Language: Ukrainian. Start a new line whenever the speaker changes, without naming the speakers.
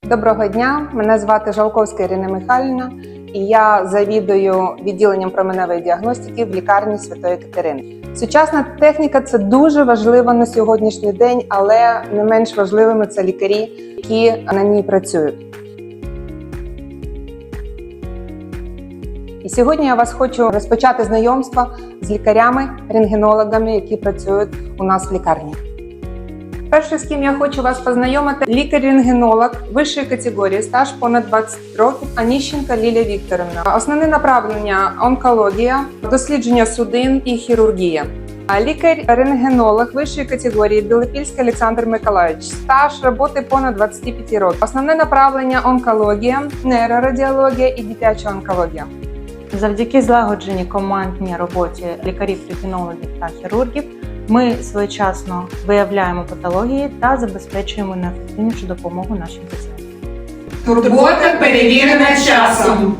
Доброго дня, мене звати Жалковська Ірина Михайлівна, і я завідую відділенням променевої діагностики в лікарні Святої Катерини. Сучасна техніка – це дуже важливо на сьогоднішній день, але не менш важливими – це лікарі, які на ній працюють. І сьогодні я вас хочу розпочати знайомство з лікарями-рентгенологами, які працюють у нас в лікарні. Перше, з ким я хочу вас познайомити, лікар-рентгенолог вищої категорії, стаж понад 20 років, Аніщенко Лілія Вікторівна. Основне направлення – онкологія, дослідження судин і хірургія. Лікар-рентгенолог вищої категорії Білопільський Олександр Миколаївич, стаж роботи понад 25 років. Основне направлення – онкологія, нейрорадіологія і дитяча онкологія.
Завдяки злагодженій командній роботі лікарів-рентгенологів та хірургів ми своєчасно виявляємо патології та забезпечуємо найефективнішу допомогу нашим пацієнтам.
Турбота перевірена часом.